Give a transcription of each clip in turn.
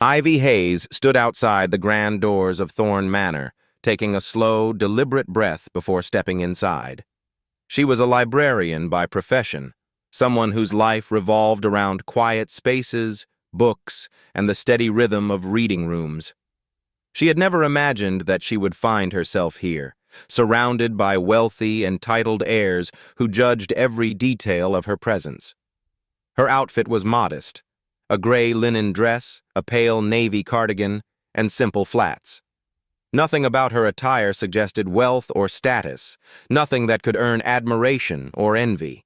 Ivy Hayes stood outside the grand doors of Thorne Manor, taking a slow, deliberate breath before stepping inside. She was a librarian by profession, someone whose life revolved around quiet spaces, books, and the steady rhythm of reading rooms. She had never imagined that she would find herself here, surrounded by wealthy, entitled heirs who judged every detail of her presence. Her outfit was modest, a gray linen dress, a pale navy cardigan, and simple flats. Nothing about her attire suggested wealth or status, nothing that could earn admiration or envy.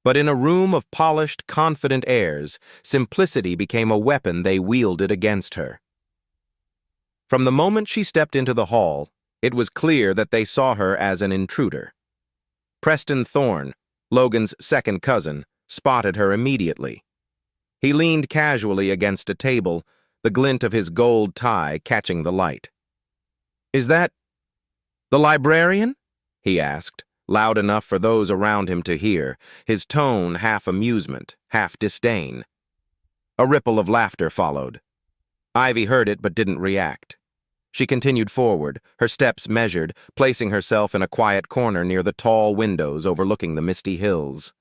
But in a room of polished, confident heirs, simplicity became a weapon they wielded against her. From the moment she stepped into the hall, it was clear that they saw her as an intruder. Preston Thorne, Logan's second cousin, spotted her immediately. He leaned casually against a table, the glint of his gold tie catching the light. "Is that the librarian?" he asked, loud enough for those around him to hear, his tone half amusement, half disdain. A ripple of laughter followed. Ivy heard it but didn't react. She continued forward, her steps measured, placing herself in a quiet corner near the tall windows overlooking the misty hills.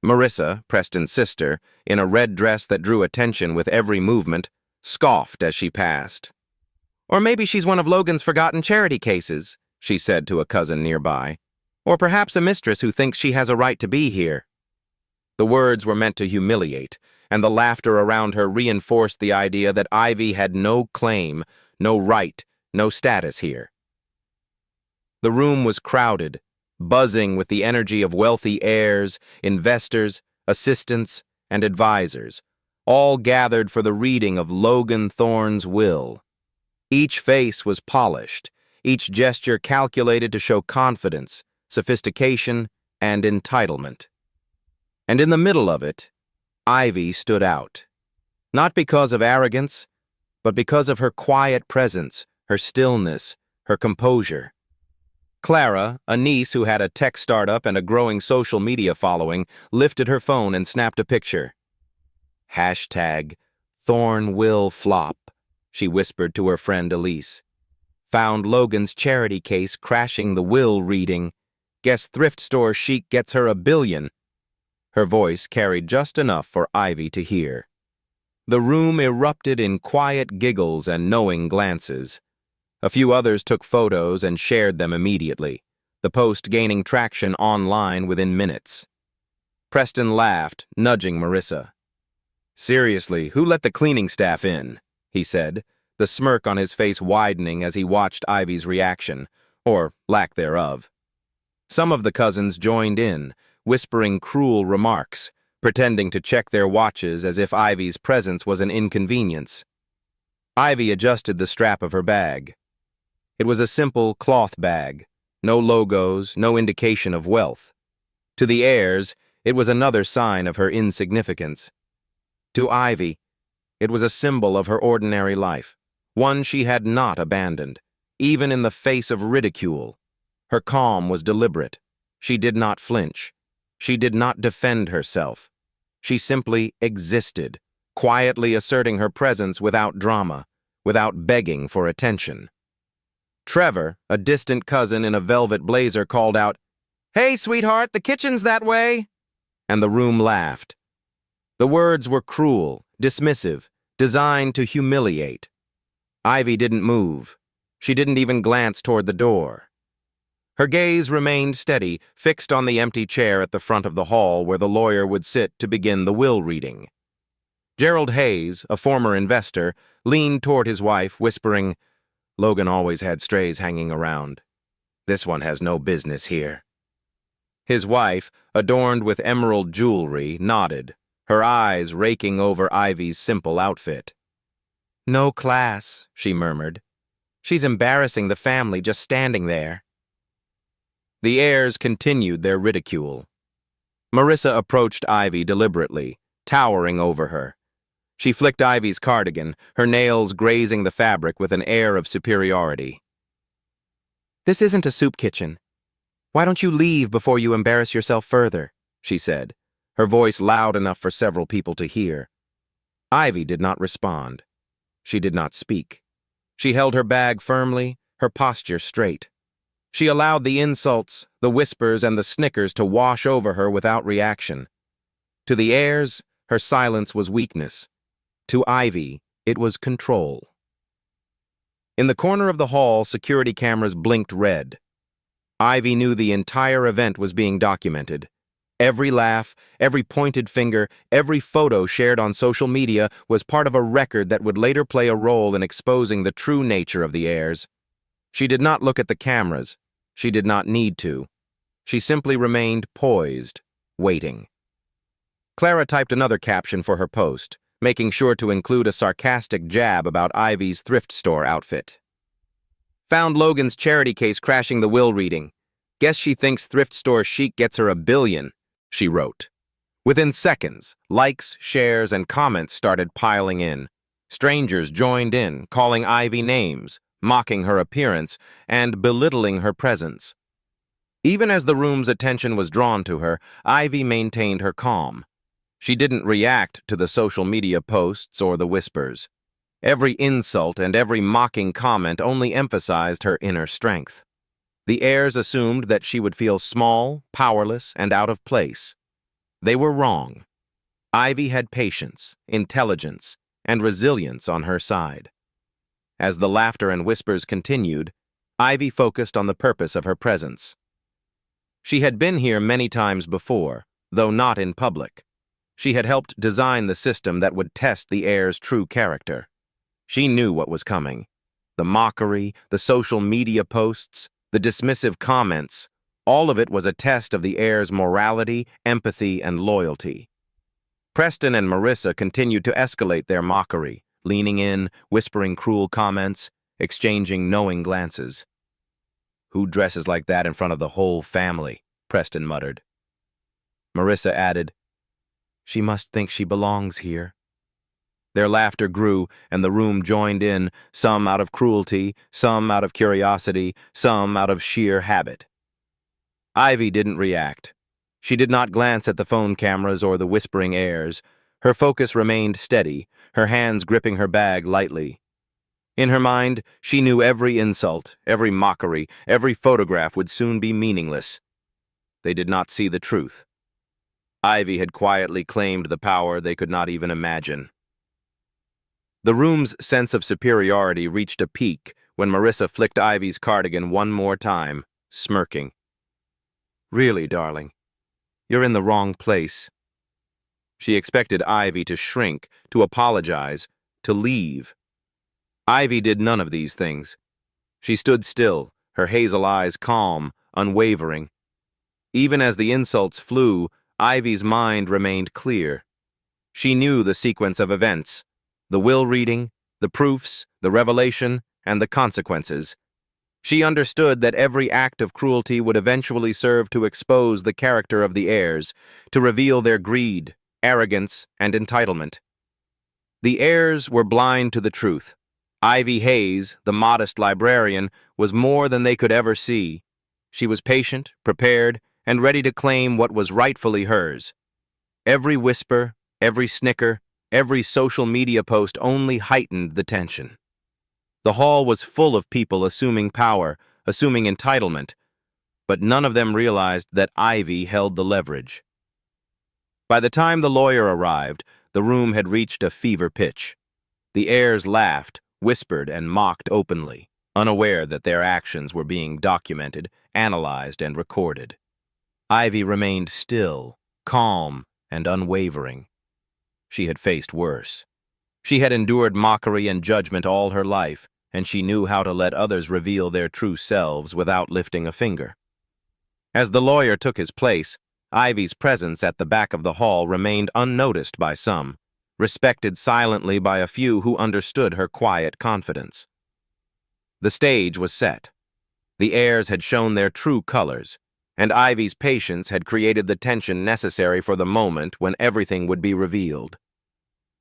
Marissa, Preston's sister, in a red dress that drew attention with every movement, scoffed as she passed. "Or maybe she's one of Logan's forgotten charity cases," she said to a cousin nearby. "Or perhaps a mistress who thinks she has a right to be here." The words were meant to humiliate, and the laughter around her reinforced the idea that Ivy had no claim, no right, no status here. The room was crowded, buzzing with the energy of wealthy heirs, investors, assistants, and advisors, all gathered for the reading of Logan Thorne's will. Each face was polished, each gesture calculated to show confidence, sophistication, and entitlement. And in the middle of it, Ivy stood out. Not because of arrogance, but because of her quiet presence, her stillness, her composure. Clara, a niece who had a tech startup and a growing social media following, lifted her phone and snapped a picture. Hashtag Thorne will flop, she whispered to her friend Elise. Found Logan's charity case crashing the will reading. Guess thrift store chic gets her $1 billion. Her voice carried just enough for Ivy to hear. The room erupted in quiet giggles and knowing glances. A few others took photos and shared them immediately, the post gaining traction online within minutes. Preston laughed, nudging Marissa. "Seriously, who let the cleaning staff in?" he said, the smirk on his face widening as he watched Ivy's reaction, or lack thereof. Some of the cousins joined in, whispering cruel remarks, pretending to check their watches as if Ivy's presence was an inconvenience. Ivy adjusted the strap of her bag. It was a simple cloth bag, no logos, no indication of wealth. To the heirs, it was another sign of her insignificance. To Ivy, it was a symbol of her ordinary life, one she had not abandoned, even in the face of ridicule. Her calm was deliberate. She did not flinch. She did not defend herself. She simply existed, quietly asserting her presence without drama, without begging for attention. Trevor, a distant cousin in a velvet blazer, called out, "Hey, sweetheart, the kitchen's that way!" And the room laughed. The words were cruel, dismissive, designed to humiliate. Ivy didn't move. She didn't even glance toward the door. Her gaze remained steady, fixed on the empty chair at the front of the hall where the lawyer would sit to begin the will reading. Gerald Hayes, a former investor, leaned toward his wife, whispering, "Logan always had strays hanging around. This one has no business here." His wife, adorned with emerald jewelry, nodded, her eyes raking over Ivy's simple outfit. "No class," she murmured. "She's embarrassing the family just standing there." The heirs continued their ridicule. Marissa approached Ivy deliberately, towering over her. She flicked Ivy's cardigan, her nails grazing the fabric with an air of superiority. "This isn't a soup kitchen. Why don't you leave before you embarrass yourself further?" she said, her voice loud enough for several people to hear. Ivy did not respond. She did not speak. She held her bag firmly, her posture straight. She allowed the insults, the whispers, and the snickers to wash over her without reaction. To the heirs, her silence was weakness. To Ivy, it was control. In the corner of the hall, security cameras blinked red. Ivy knew the entire event was being documented. Every laugh, every pointed finger, every photo shared on social media was part of a record that would later play a role in exposing the true nature of the heirs. She did not look at the cameras. She did not need to. She simply remained poised, waiting. Clara typed another caption for her post, making sure to include a sarcastic jab about Ivy's thrift store outfit. Found Logan's charity case crashing the will reading. Guess she thinks thrift store chic gets her $1 billion, she wrote. Within seconds, likes, shares, and comments started piling in. Strangers joined in, calling Ivy names, mocking her appearance, and belittling her presence. Even as the room's attention was drawn to her, Ivy maintained her calm. She didn't react to the social media posts or the whispers. Every insult and every mocking comment only emphasized her inner strength. The heirs assumed that she would feel small, powerless, and out of place. They were wrong. Ivy had patience, intelligence, and resilience on her side. As the laughter and whispers continued, Ivy focused on the purpose of her presence. She had been here many times before, though not in public. She had helped design the system that would test the heirs' true character. She knew what was coming. The mockery, the social media posts, the dismissive comments, all of it was a test of the heirs' morality, empathy, and loyalty. Preston and Marissa continued to escalate their mockery, leaning in, whispering cruel comments, exchanging knowing glances. "Who dresses like that in front of the whole family?" Preston muttered. Marissa added, "She must think she belongs here." Their laughter grew, and the room joined in, some out of cruelty, some out of curiosity, some out of sheer habit. Ivy didn't react. She did not glance at the phone cameras or the whispering heirs. Her focus remained steady, her hands gripping her bag lightly. In her mind, she knew every insult, every mockery, every photograph would soon be meaningless. They did not see the truth. Ivy had quietly claimed the power they could not even imagine. The room's sense of superiority reached a peak when Marissa flicked Ivy's cardigan one more time, smirking. "Really, darling, you're in the wrong place." She expected Ivy to shrink, to apologize, to leave. Ivy did none of these things. She stood still, her hazel eyes calm, unwavering. Even as the insults flew, Ivy's mind remained clear. She knew the sequence of events, the will reading, the proofs, the revelation, and the consequences. She understood that every act of cruelty would eventually serve to expose the character of the heirs, to reveal their greed, arrogance, and entitlement. The heirs were blind to the truth. Ivy Hayes, the modest librarian, was more than they could ever see. She was patient, prepared, and ready to claim what was rightfully hers. Every whisper, every snicker, every social media post only heightened the tension. The hall was full of people assuming power, assuming entitlement, but none of them realized that Ivy held the leverage. By the time the lawyer arrived, the room had reached a fever pitch. The heirs laughed, whispered, and mocked openly, unaware that their actions were being documented, analyzed, and recorded. Ivy remained still, calm, and unwavering. She had faced worse. She had endured mockery and judgment all her life, and she knew how to let others reveal their true selves without lifting a finger. As the lawyer took his place, Ivy's presence at the back of the hall remained unnoticed by some, respected silently by a few who understood her quiet confidence. The stage was set. The heirs had shown their true colors, and Ivy's patience had created the tension necessary for the moment when everything would be revealed.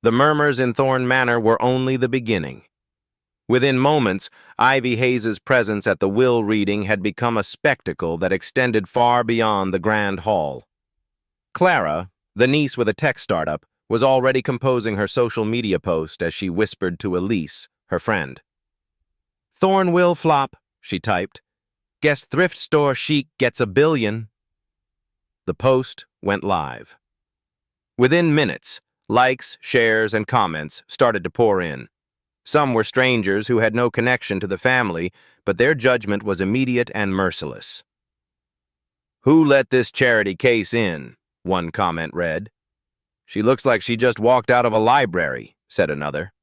The murmurs in Thorn Manor were only the beginning. Within moments, Ivy Hayes's presence at the will reading had become a spectacle that extended far beyond the grand hall. Clara, the niece with a tech startup, was already composing her social media post as she whispered to Elise, her friend. "Thorn will flop," she typed. "Guess thrift store chic gets $1 billion." The post went live. Within minutes, likes, shares, and comments started to pour in. Some were strangers who had no connection to the family, but their judgment was immediate and merciless. "Who let this charity case in?" one comment read. "She looks like she just walked out of a library," said another.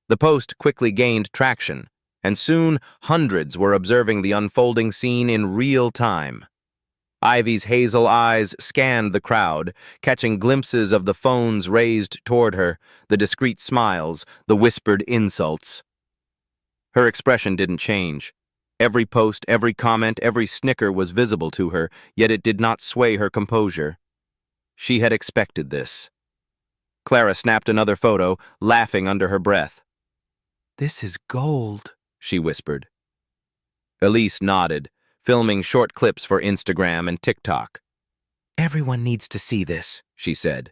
The post quickly gained traction, and soon hundreds were observing the unfolding scene in real time. Ivy's hazel eyes scanned the crowd, catching glimpses of the phones raised toward her, the discreet smiles, the whispered insults. Her expression didn't change. Every post, every comment, every snicker was visible to her, yet it did not sway her composure. She had expected this. Clara snapped another photo, laughing under her breath. "This is gold," she whispered. Elise nodded, filming short clips for Instagram and TikTok. "Everyone needs to see this," she said.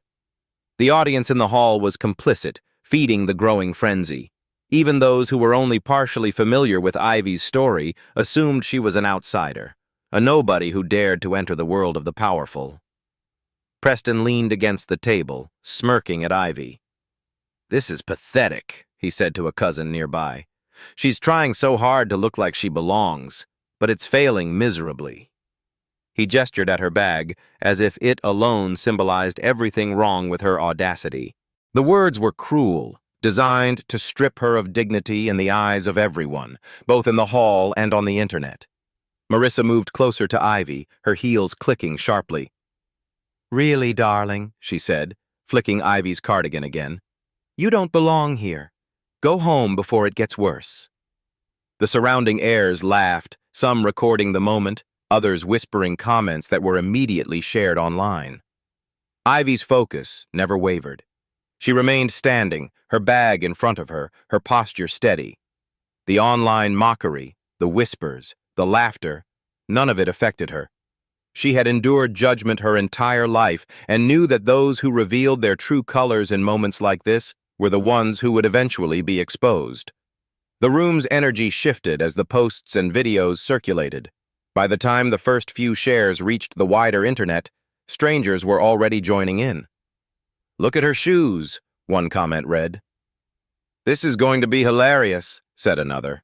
The audience in the hall was complicit, feeding the growing frenzy. Even those who were only partially familiar with Ivy's story assumed she was an outsider, a nobody who dared to enter the world of the powerful. Preston leaned against the table, smirking at Ivy. "This is pathetic," he said to a cousin nearby. "She's trying so hard to look like she belongs, but it's failing miserably." He gestured at her bag, as if it alone symbolized everything wrong with her audacity. The words were cruel, designed to strip her of dignity in the eyes of everyone, both in the hall and on the internet. Marissa moved closer to Ivy, her heels clicking sharply. "Really, darling," she said, flicking Ivy's cardigan again. "You don't belong here. Go home before it gets worse." The surrounding heirs laughed, some recording the moment, others whispering comments that were immediately shared online. Ivy's focus never wavered. She remained standing, her bag in front of her, her posture steady. The online mockery, the whispers, the laughter, none of it affected her. She had endured judgment her entire life and knew that those who revealed their true colors in moments like this were the ones who would eventually be exposed. The room's energy shifted as the posts and videos circulated. By the time the first few shares reached the wider internet, strangers were already joining in. "Look at her shoes," one comment read. "This is going to be hilarious," said another.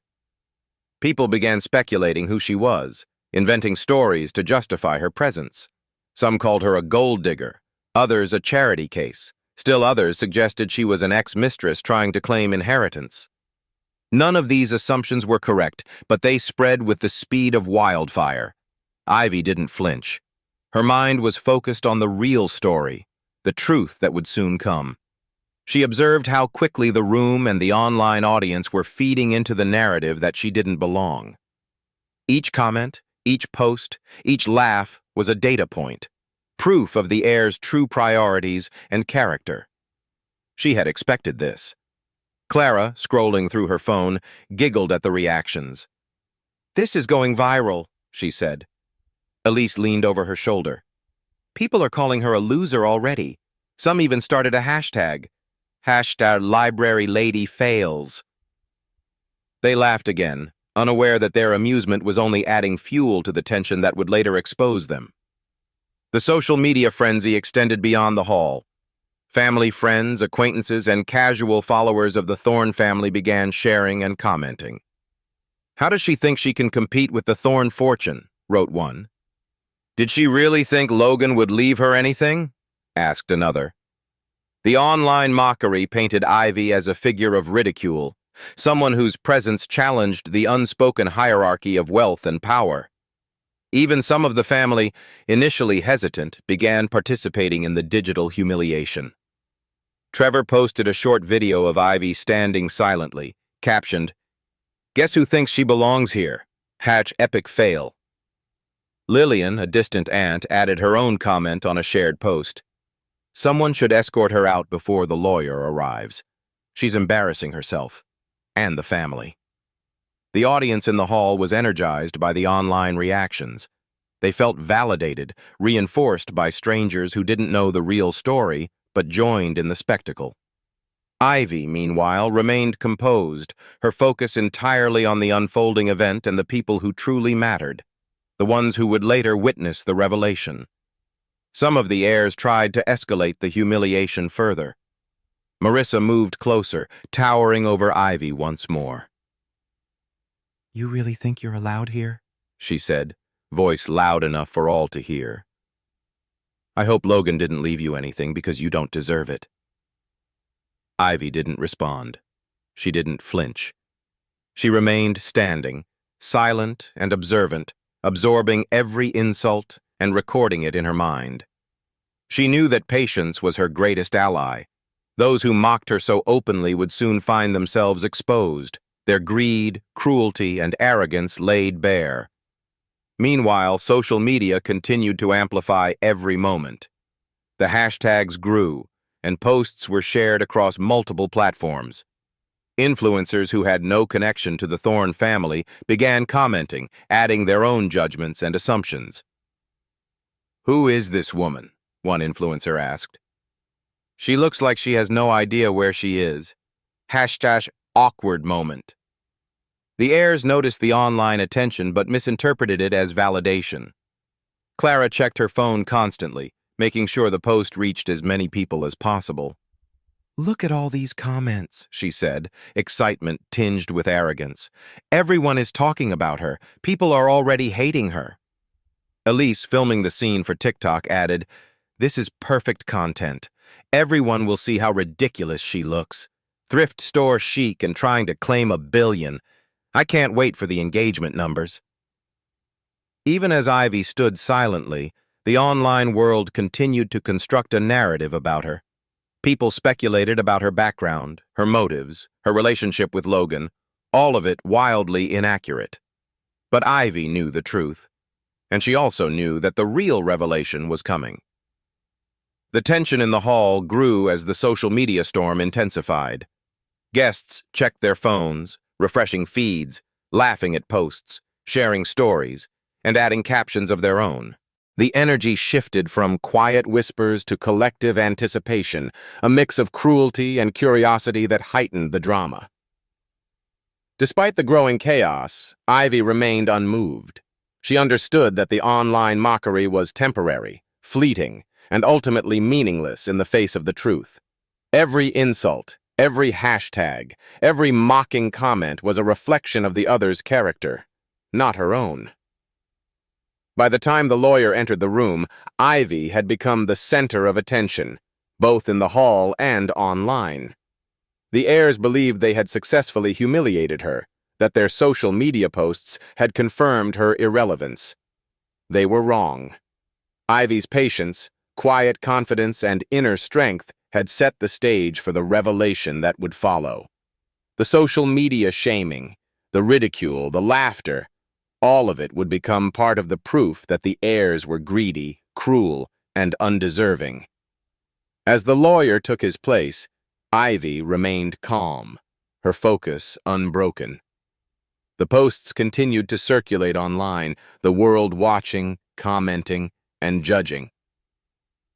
People began speculating who she was, inventing stories to justify her presence. Some called her a gold digger, others a charity case. Still others suggested she was an ex-mistress trying to claim inheritance. None of these assumptions were correct, but they spread with the speed of wildfire. Ivy didn't flinch. Her mind was focused on the real story, the truth that would soon come. She observed how quickly the room and the online audience were feeding into the narrative that she didn't belong. Each comment, each post, each laugh was a data point, proof of the heir's true priorities and character. She had expected this. Clara, scrolling through her phone, giggled at the reactions. "This is going viral," she said. Elise leaned over her shoulder. "People are calling her a loser already. Some even started a hashtag. #LibraryLadyFails. They laughed again, unaware that their amusement was only adding fuel to the tension that would later expose them. The social media frenzy extended beyond the hall. Family, friends, acquaintances, and casual followers of the Thorne family began sharing and commenting. "How does she think she can compete with the Thorne fortune?" wrote one. "Did she really think Logan would leave her anything?" asked another. The online mockery painted Ivy as a figure of ridicule, someone whose presence challenged the unspoken hierarchy of wealth and power. Even some of the family, initially hesitant, began participating in the digital humiliation. Trevor posted a short video of Ivy standing silently, captioned, "Guess who thinks she belongs here? #epic fail." Lillian, a distant aunt, added her own comment on a shared post. "Someone should escort her out before the lawyer arrives. She's embarrassing herself. And the family." The audience in the hall was energized by the online reactions. They felt validated, reinforced by strangers who didn't know the real story, but joined in the spectacle. Ivy, meanwhile, remained composed, her focus entirely on the unfolding event and the people who truly mattered, the ones who would later witness the revelation. Some of the heirs tried to escalate the humiliation further. Marissa moved closer, towering over Ivy once more. "You really think you're allowed here?" she said, voice loud enough for all to hear. "I hope Logan didn't leave you anything because you don't deserve it." Ivy didn't respond. She didn't flinch. She remained standing, silent and observant, absorbing every insult and recording it in her mind. She knew that patience was her greatest ally. Those who mocked her so openly would soon find themselves exposed, their greed, cruelty, and arrogance laid bare. Meanwhile, social media continued to amplify every moment. The hashtags grew, and posts were shared across multiple platforms. Influencers who had no connection to the Thorne family began commenting, adding their own judgments and assumptions. "Who is this woman?" one influencer asked. "She looks like she has no idea where she is. Hashtag awkward moment." The heirs noticed the online attention but misinterpreted it as validation. Clara checked her phone constantly, making sure the post reached as many people as possible. "Look at all these comments," she said, excitement tinged with arrogance. "Everyone is talking about her. People are already hating her." Elise, filming the scene for TikTok, added, "This is perfect content. Everyone will see how ridiculous she looks. Thrift store chic and trying to claim $1 billion. I can't wait for the engagement numbers." Even as Ivy stood silently, the online world continued to construct a narrative about her. People speculated about her background, her motives, her relationship with Logan, all of it wildly inaccurate. But Ivy knew the truth, and she also knew that the real revelation was coming. The tension in the hall grew as the social media storm intensified. Guests checked their phones, refreshing feeds, laughing at posts, sharing stories, and adding captions of their own. The energy shifted from quiet whispers to collective anticipation, a mix of cruelty and curiosity that heightened the drama. Despite the growing chaos, Ivy remained unmoved. She understood that the online mockery was temporary, fleeting, and ultimately meaningless in the face of the truth. Every insult, every hashtag, every mocking comment was a reflection of the other's character, not her own. By the time the lawyer entered the room, Ivy had become the center of attention, both in the hall and online. The heirs believed they had successfully humiliated her, that their social media posts had confirmed her irrelevance. They were wrong. Ivy's patience, quiet confidence, and inner strength had set the stage for the revelation that would follow. The social media shaming, the ridicule, the laughter, all of it would become part of the proof that the heirs were greedy, cruel, and undeserving. As the lawyer took his place, Ivy remained calm, her focus unbroken. The posts continued to circulate online, the world watching, commenting, and judging.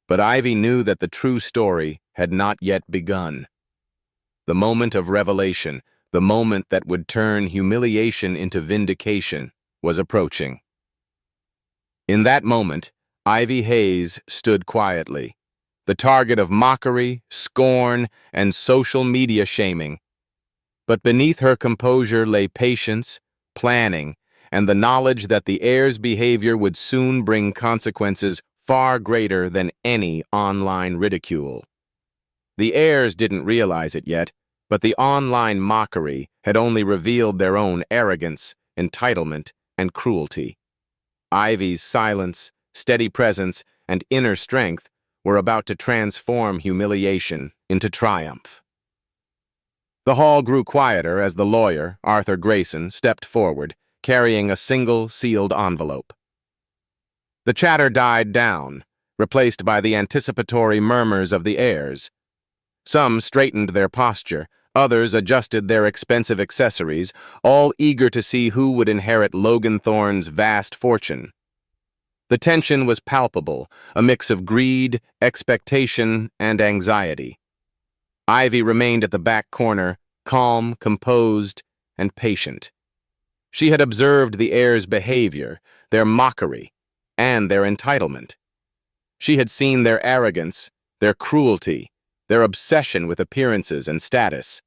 But Ivy knew that the true story had not yet begun. The moment of revelation, the moment that would turn humiliation into vindication, was approaching. In that moment, Ivy Hayes stood quietly, the target of mockery, scorn, and social media shaming. But beneath her composure lay patience, planning, and the knowledge that the heir's behavior would soon bring consequences far greater than any online ridicule. The heirs didn't realize it yet, but the online mockery had only revealed their own arrogance, entitlement, and cruelty. Ivy's silence, steady presence, and inner strength were about to transform humiliation into triumph. The hall grew quieter as the lawyer, Arthur Grayson, stepped forward, carrying a single sealed envelope. The chatter died down, replaced by the anticipatory murmurs of the heirs. Some straightened their posture, others adjusted their expensive accessories, all eager to see who would inherit Logan Thorne's vast fortune. The tension was palpable, a mix of greed, expectation, and anxiety. Ivy remained at the back corner, calm, composed, and patient. She had observed the heirs' behavior, their mockery, and their entitlement. She had seen their arrogance, their cruelty, their obsession with appearances and status.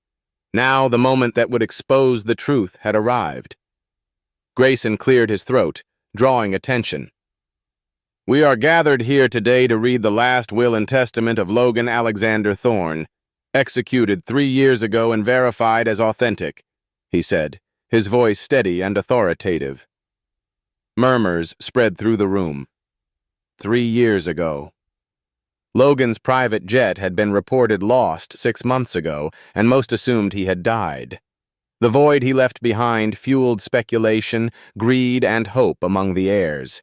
Now the moment that would expose the truth had arrived. Grayson cleared his throat, drawing attention. "We are gathered here today to read the last will and testament of Logan Alexander Thorne, executed 3 years ago and verified as authentic," he said, his voice steady and authoritative. Murmurs spread through the room. 3 years ago. Logan's private jet had been reported lost 6 months ago, and most assumed he had died. The void he left behind fueled speculation, greed, and hope among the heirs.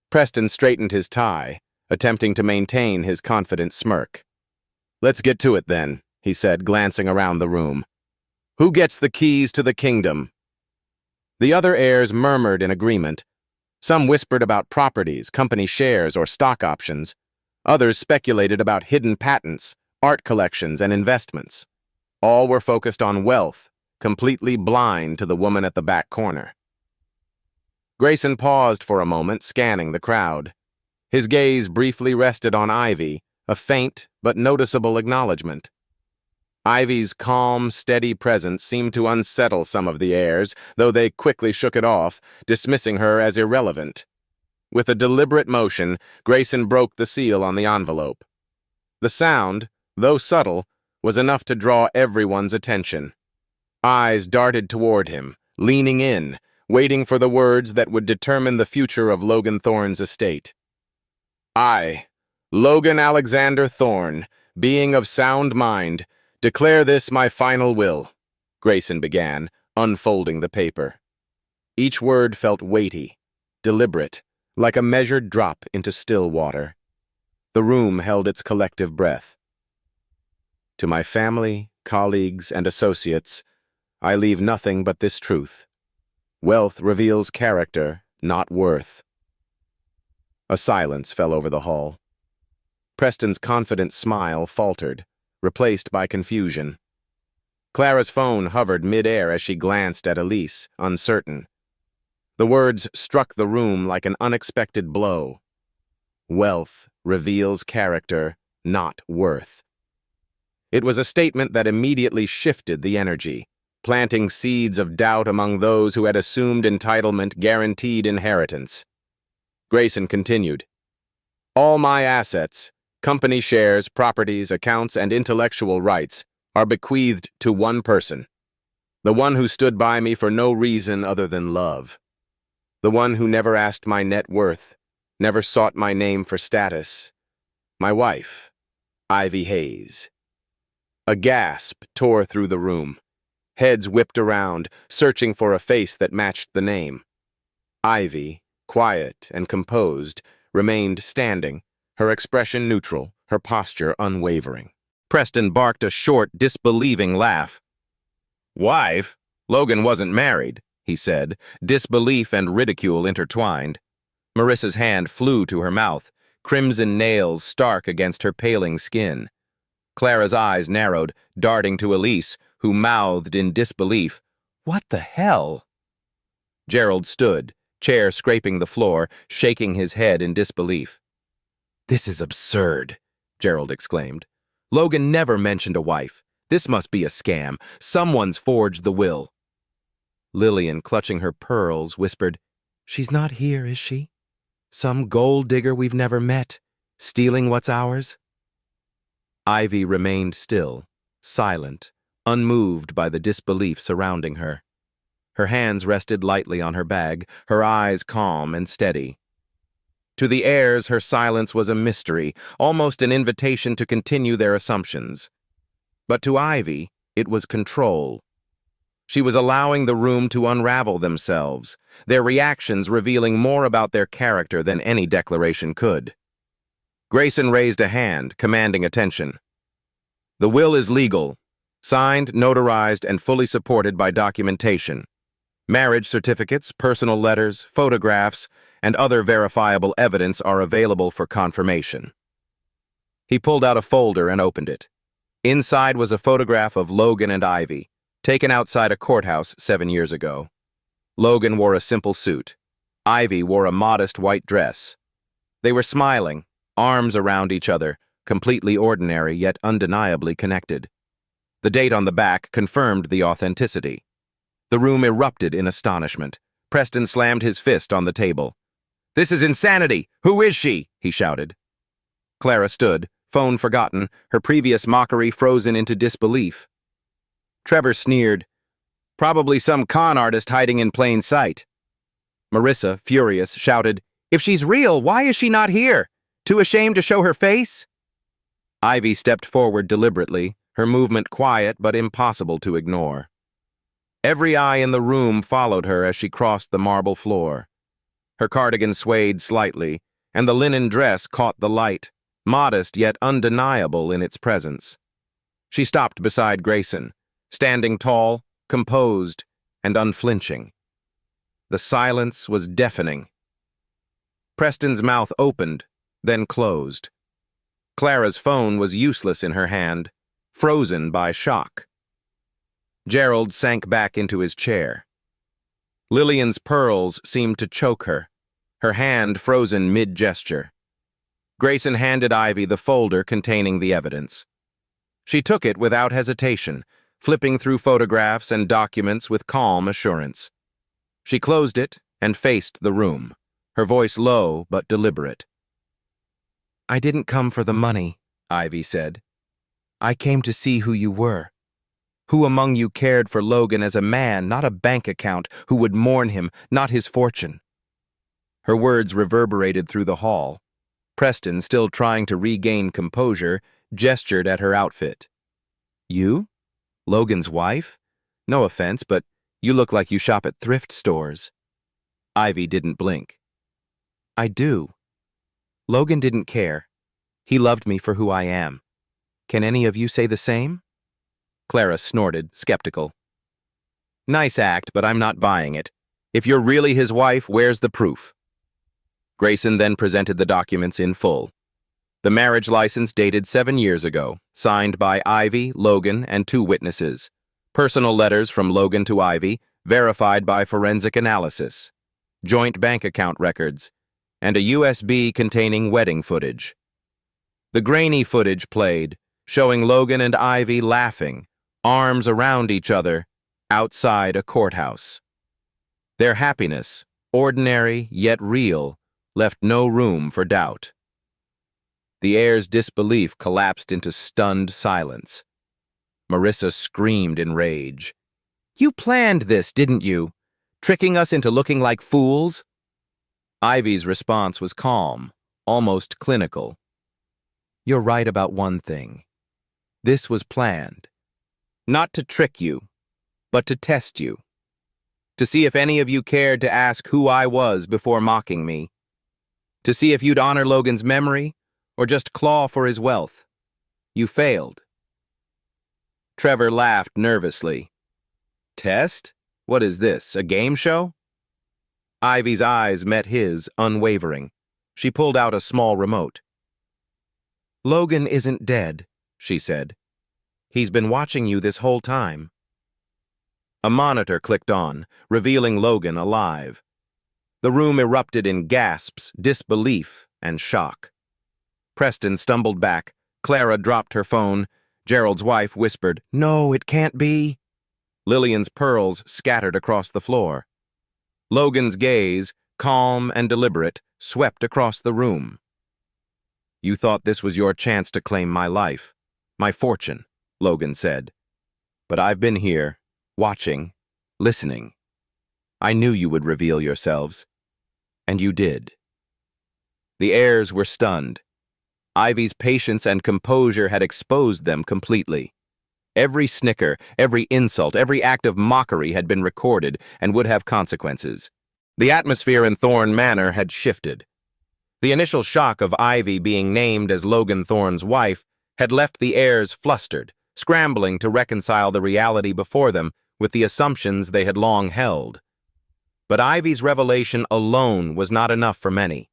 Preston straightened his tie, attempting to maintain his confident smirk. "Let's get to it then," he said, glancing around the room. "Who gets the keys to the kingdom?" The other heirs murmured in agreement. Some whispered about properties, company shares, or stock options. Others speculated about hidden patents, art collections, and investments. All were focused on wealth, completely blind to the woman at the back corner. Grayson paused for a moment, scanning the crowd. His gaze briefly rested on Ivy, a faint but noticeable acknowledgement. Ivy's calm, steady presence seemed to unsettle some of the heirs, though they quickly shook it off, dismissing her as irrelevant. With a deliberate motion, Grayson broke the seal on the envelope. The sound, though subtle, was enough to draw everyone's attention. Eyes darted toward him, leaning in, waiting for the words that would determine the future of Logan Thorne's estate. "I, Logan Alexander Thorne, being of sound mind, declare this my final will," Grayson began, unfolding the paper. Each word felt weighty, deliberate, like a measured drop into still water. The room held its collective breath. "To my family, colleagues, and associates, I leave nothing but this truth. Wealth reveals character, not worth." A silence fell over the hall. Preston's confident smile faltered, replaced by confusion. Clara's phone hovered mid-air as she glanced at Elise, uncertain. The words struck the room like an unexpected blow. Wealth reveals character, not worth. It was a statement that immediately shifted the energy, planting seeds of doubt among those who had assumed entitlement guaranteed inheritance. Grayson continued, "All my assets, company shares, properties, accounts, and intellectual rights are bequeathed to one person, the one who stood by me for no reason other than love. The one who never asked my net worth, never sought my name for status. My wife, Ivy Hayes." A gasp tore through the room. Heads whipped around, searching for a face that matched the name. Ivy, quiet and composed, remained standing, her expression neutral, her posture unwavering. Preston barked a short, disbelieving laugh. "Wife? Logan wasn't married," he said, disbelief and ridicule intertwined. Marissa's hand flew to her mouth, crimson nails stark against her paling skin. Clara's eyes narrowed, darting to Elise, who mouthed in disbelief, "What the hell?" Gerald stood, chair scraping the floor, shaking his head in disbelief. "This is absurd," Gerald exclaimed. "Logan never mentioned a wife. This must be a scam. Someone's forged the will." Lillian, clutching her pearls, whispered, "She's not here, is she? Some gold digger we've never met, stealing what's ours?" Ivy remained still, silent, unmoved by the disbelief surrounding her. Her hands rested lightly on her bag, her eyes calm and steady. To the heirs, her silence was a mystery, almost an invitation to continue their assumptions. But to Ivy, it was control. She was allowing the room to unravel themselves, their reactions revealing more about their character than any declaration could. Grayson raised a hand, commanding attention. "The will is legal, signed, notarized, and fully supported by documentation. Marriage certificates, personal letters, photographs, and other verifiable evidence are available for confirmation. He pulled out a folder and opened it. Inside was a photograph of Logan and Ivy, taken outside a courthouse 7 years ago. Logan wore a simple suit. Ivy wore a modest white dress. They were smiling, arms around each other, completely ordinary yet undeniably connected. The date on the back confirmed the authenticity. The room erupted in astonishment. Preston slammed his fist on the table. "This is insanity! Who is she?" he shouted. Clara stood, phone forgotten, her previous mockery frozen into disbelief. Trevor sneered. "Probably some con artist hiding in plain sight." Marissa, furious, shouted, "If she's real, why is she not here? Too ashamed to show her face?" Ivy stepped forward deliberately, her movement quiet but impossible to ignore. Every eye in the room followed her as she crossed the marble floor. Her cardigan swayed slightly, and the linen dress caught the light, modest yet undeniable in its presence. She stopped beside Grayson, standing tall, composed, and unflinching. The silence was deafening. Preston's mouth opened, then closed. Clara's phone was useless in her hand, frozen by shock. Gerald sank back into his chair. Lillian's pearls seemed to choke her, her hand frozen mid-gesture. Grayson handed Ivy the folder containing the evidence. She took it without hesitation, flipping through photographs and documents with calm assurance. She closed it and faced the room, her voice low but deliberate. "I didn't come for the money," Ivy said. "I came to see who you were. Who among you cared for Logan as a man, not a bank account, who would mourn him, not his fortune?" Her words reverberated through the hall. Preston, still trying to regain composure, gestured at her outfit. "You? Logan's wife? No offense, but you look like you shop at thrift stores." Ivy didn't blink. "I do. Logan didn't care. He loved me for who I am. Can any of you say the same?" Clara snorted, skeptical. "Nice act, but I'm not buying it. If you're really his wife, where's the proof?" Grayson then presented the documents in full. The marriage license dated 7 years ago, signed by Ivy, Logan, and 2 witnesses. Personal letters from Logan to Ivy, verified by forensic analysis. Joint bank account records, and a USB containing wedding footage. The grainy footage played, showing Logan and Ivy laughing, arms around each other, outside a courthouse. Their happiness, ordinary yet real, left no room for doubt. The heir's disbelief collapsed into stunned silence. Marissa screamed in rage. "You planned this, didn't you? Tricking us into looking like fools?" Ivy's response was calm, almost clinical. "You're right about one thing. This was planned. Not to trick you, but to test you. To see if any of you cared to ask who I was before mocking me. To see if you'd honor Logan's memory, or just claw for his wealth. You failed." Trevor laughed nervously. "Test? What is this, a game show?" Ivy's eyes met his, unwavering. She pulled out a small remote. "Logan isn't dead," she said. "He's been watching you this whole time." A monitor clicked on, revealing Logan alive. The room erupted in gasps, disbelief, and shock. Preston stumbled back. Clara dropped her phone. Gerald's wife whispered, "No, it can't be." Lillian's pearls scattered across the floor. Logan's gaze, calm and deliberate, swept across the room. "You thought this was your chance to claim my life, my fortune," Logan said. "But I've been here, watching, listening. I knew you would reveal yourselves. And you did." The heirs were stunned. Ivy's patience and composure had exposed them completely. Every snicker, every insult, every act of mockery had been recorded and would have consequences. The atmosphere in Thorne Manor had shifted. The initial shock of Ivy being named as Logan Thorne's wife had left the heirs flustered, scrambling to reconcile the reality before them with the assumptions they had long held. But Ivy's revelation alone was not enough for many.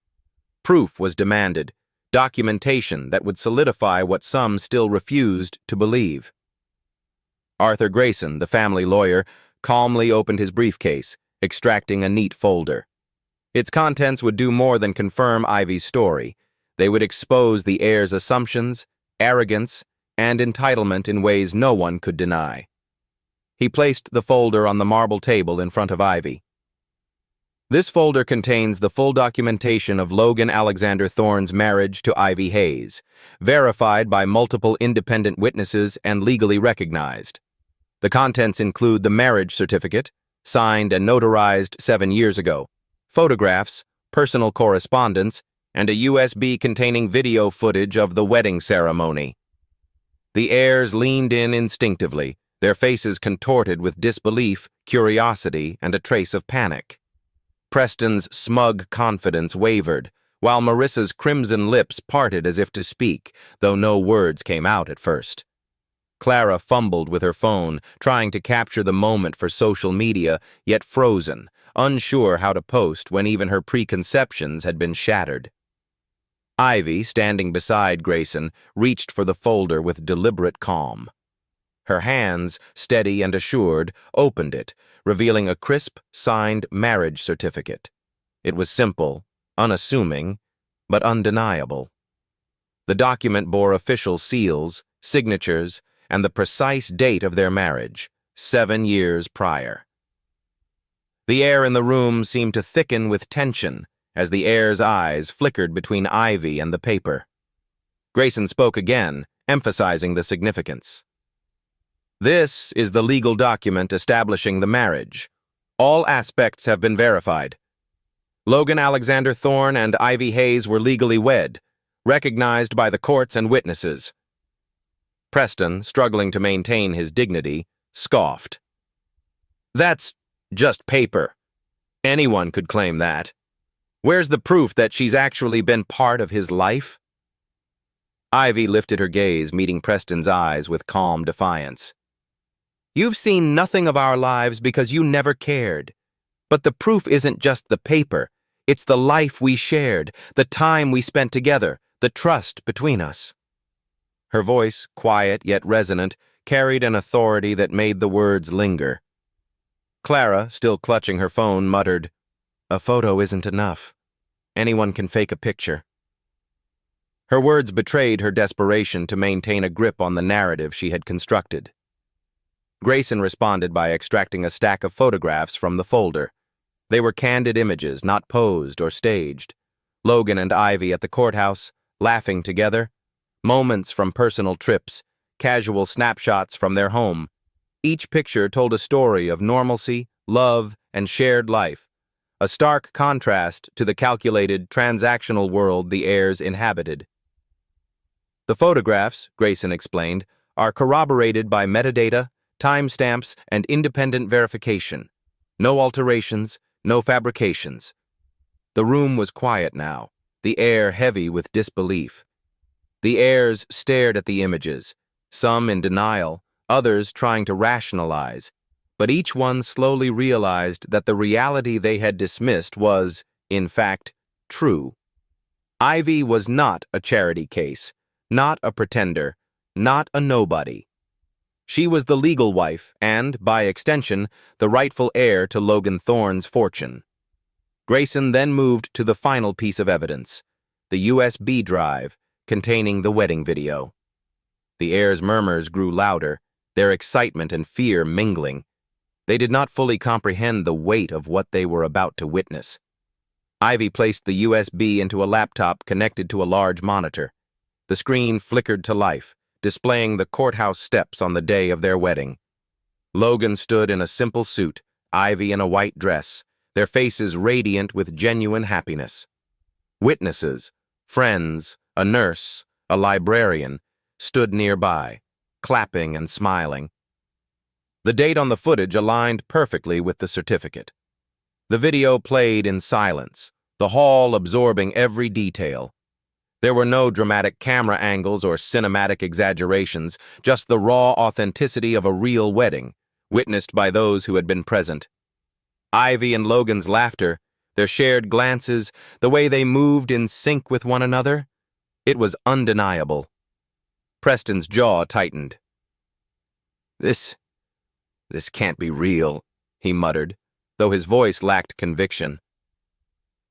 Proof was demanded, documentation that would solidify what some still refused to believe. Arthur Grayson, the family lawyer, calmly opened his briefcase, extracting a neat folder. Its contents would do more than confirm Ivy's story. They would expose the heir's assumptions, arrogance, and entitlement in ways no one could deny. He placed the folder on the marble table in front of Ivy. This folder contains the full documentation of Logan Alexander Thorne's marriage to Ivy Hayes, verified by multiple independent witnesses and legally recognized. The contents include the marriage certificate, signed and notarized 7 years ago, photographs, personal correspondence, and a USB containing video footage of the wedding ceremony. The heirs leaned in instinctively, their faces contorted with disbelief, curiosity, and a trace of panic. Preston's smug confidence wavered, while Marissa's crimson lips parted as if to speak, though no words came out at first. Clara fumbled with her phone, trying to capture the moment for social media, yet frozen, unsure how to post when even her preconceptions had been shattered. Ivy, standing beside Grayson, reached for the folder with deliberate calm. Her hands, steady and assured, opened it, revealing a crisp, signed marriage certificate. It was simple, unassuming, but undeniable. The document bore official seals, signatures, and the precise date of their marriage, 7 years prior. The air in the room seemed to thicken with tension as the heir's eyes flickered between Ivy and the paper. Grayson spoke again, emphasizing the significance. This is the legal document establishing the marriage. All aspects have been verified. Logan Alexander Thorne and Ivy Hayes were legally wed, recognized by the courts and witnesses. Preston, struggling to maintain his dignity, scoffed. That's just paper. Anyone could claim that. Where's the proof that she's actually been part of his life? Ivy lifted her gaze, meeting Preston's eyes with calm defiance. You've seen nothing of our lives because you never cared. But the proof isn't just the paper. It's the life we shared, the time we spent together, the trust between us. Her voice, quiet yet resonant, carried an authority that made the words linger. Clara, still clutching her phone, muttered, "A photo isn't enough. Anyone can fake a picture." Her words betrayed her desperation to maintain a grip on the narrative she had constructed. Grayson responded by extracting a stack of photographs from the folder. They were candid images, not posed or staged. Logan and Ivy at the courthouse, laughing together. Moments from personal trips, casual snapshots from their home. Each picture told a story of normalcy, love, and shared life, a stark contrast to the calculated, transactional world the heirs inhabited. The photographs, Grayson explained, are corroborated by metadata, timestamps, and independent verification. No alterations, no fabrications. The room was quiet now, the air heavy with disbelief. The heirs stared at the images, some in denial, others trying to rationalize, but each one slowly realized that the reality they had dismissed was, in fact, true. Ivy was not a charity case, not a pretender, not a nobody. She was the legal wife and, by extension, the rightful heir to Logan Thorne's fortune. Grayson then moved to the final piece of evidence, the USB drive containing the wedding video. The heirs' murmurs grew louder, their excitement and fear mingling. They did not fully comprehend the weight of what they were about to witness. Ivy placed the USB into a laptop connected to a large monitor. The screen flickered to life, displaying the courthouse steps on the day of their wedding. Logan stood in a simple suit, Ivy in a white dress, their faces radiant with genuine happiness. Witnesses, friends, a nurse, a librarian, stood nearby, clapping and smiling. The date on the footage aligned perfectly with the certificate. The video played in silence, the hall absorbing every detail. There were no dramatic camera angles or cinematic exaggerations, just the raw authenticity of a real wedding, witnessed by those who had been present. Ivy and Logan's laughter, their shared glances, the way they moved in sync with one another, it was undeniable. Preston's jaw tightened. This can't be real, he muttered, though his voice lacked conviction.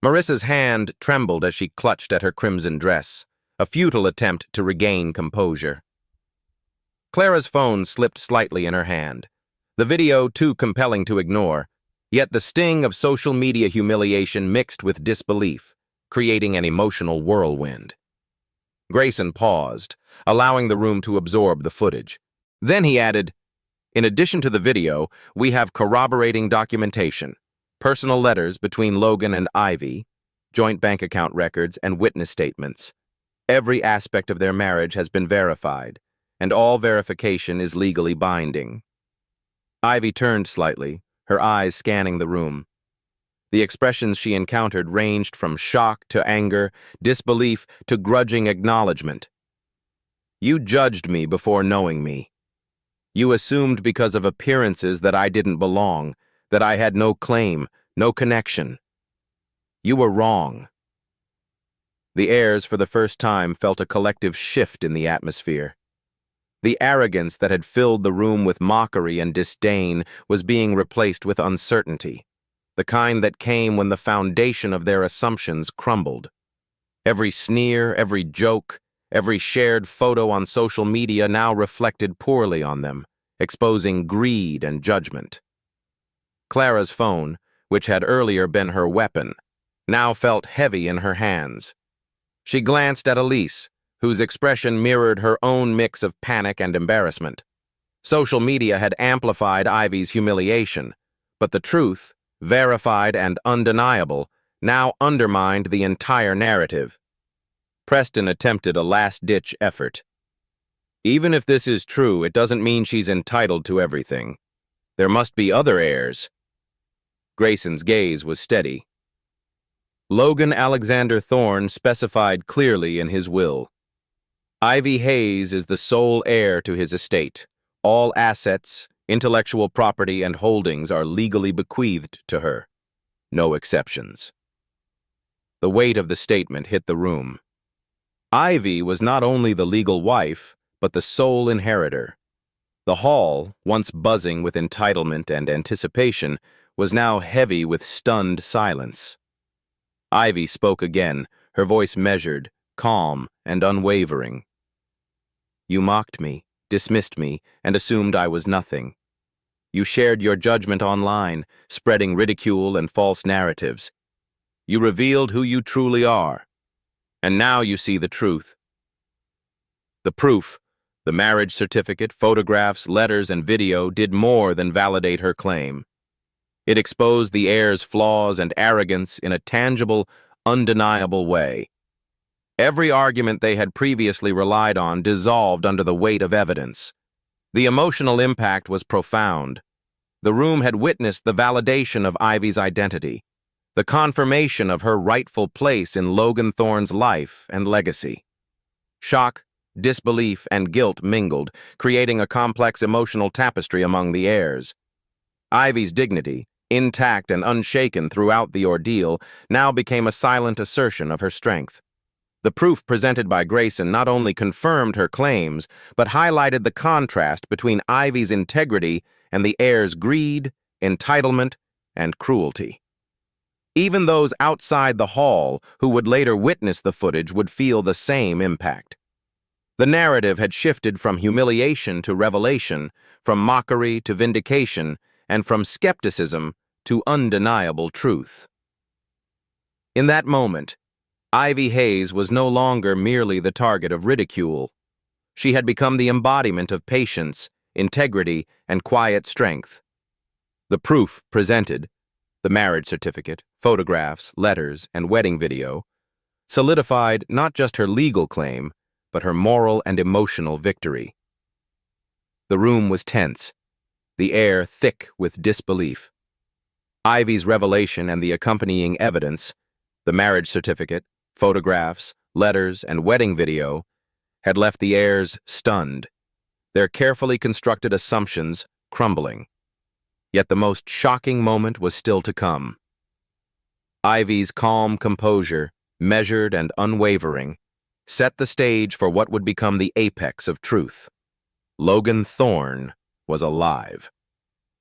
Marissa's hand trembled as she clutched at her crimson dress, a futile attempt to regain composure. Clara's phone slipped slightly in her hand, the video too compelling to ignore, yet the sting of social media humiliation mixed with disbelief, creating an emotional whirlwind. Grayson paused, allowing the room to absorb the footage. Then he added, "In addition to the video, we have corroborating documentation, personal letters between Logan and Ivy, joint bank account records, and witness statements. Every aspect of their marriage has been verified, and all verification is legally binding." Ivy turned slightly, her eyes scanning the room. The expressions she encountered ranged from shock to anger, disbelief to grudging acknowledgement. "You judged me before knowing me. You assumed because of appearances that I didn't belong, that I had no claim, no connection. You were wrong." The heirs for the first time felt a collective shift in the atmosphere. The arrogance that had filled the room with mockery and disdain was being replaced with uncertainty, the kind that came when the foundation of their assumptions crumbled. Every sneer, every joke, every shared photo on social media now reflected poorly on them, exposing greed and judgment. Clara's phone, which had earlier been her weapon, now felt heavy in her hands. She glanced at Elise, whose expression mirrored her own mix of panic and embarrassment. Social media had amplified Ivy's humiliation, but the truth, verified and undeniable, now undermined the entire narrative. Preston attempted a last-ditch effort. "Even if this is true, it doesn't mean she's entitled to everything. There must be other heirs." Grayson's gaze was steady. Logan Alexander Thorne specified clearly in his will. Ivy Hayes is the sole heir to his estate. All assets, intellectual property, and holdings are legally bequeathed to her. No exceptions. The weight of the statement hit the room. Ivy was not only the legal wife, but the sole inheritor. The hall, once buzzing with entitlement and anticipation, was now heavy with stunned silence. Ivy spoke again, her voice measured, calm, and unwavering. "You mocked me, dismissed me, and assumed I was nothing. You shared your judgment online, spreading ridicule and false narratives. You revealed who you truly are. And now you see the truth." The proof, the marriage certificate, photographs, letters, and video did more than validate her claim. It exposed the heir's flaws and arrogance in a tangible, undeniable way. Every argument they had previously relied on dissolved under the weight of evidence. The emotional impact was profound. The room had witnessed the validation of Ivy's identity, the confirmation of her rightful place in Logan Thorne's life and legacy. Shock, disbelief, and guilt mingled, creating a complex emotional tapestry among the heirs. Ivy's dignity, intact and unshaken throughout the ordeal, now became a silent assertion of her strength. The proof presented by Grayson not only confirmed her claims, but highlighted the contrast between Ivy's integrity and the heir's greed, entitlement, and cruelty. Even those outside the hall who would later witness the footage would feel the same impact. The narrative had shifted from humiliation to revelation, from mockery to vindication, and from skepticism to undeniable truth. In that moment, Ivy Hayes was no longer merely the target of ridicule. She had become the embodiment of patience, integrity, and quiet strength. The proof presented, the marriage certificate, photographs, letters, and wedding video, solidified not just her legal claim, but her moral and emotional victory. The room was tense, the air thick with disbelief. Ivy's revelation and the accompanying evidence, the marriage certificate, photographs, letters, and wedding video, had left the heirs stunned, their carefully constructed assumptions crumbling. Yet the most shocking moment was still to come. Ivy's calm composure, measured and unwavering, set the stage for what would become the apex of truth. Logan Thorne was alive.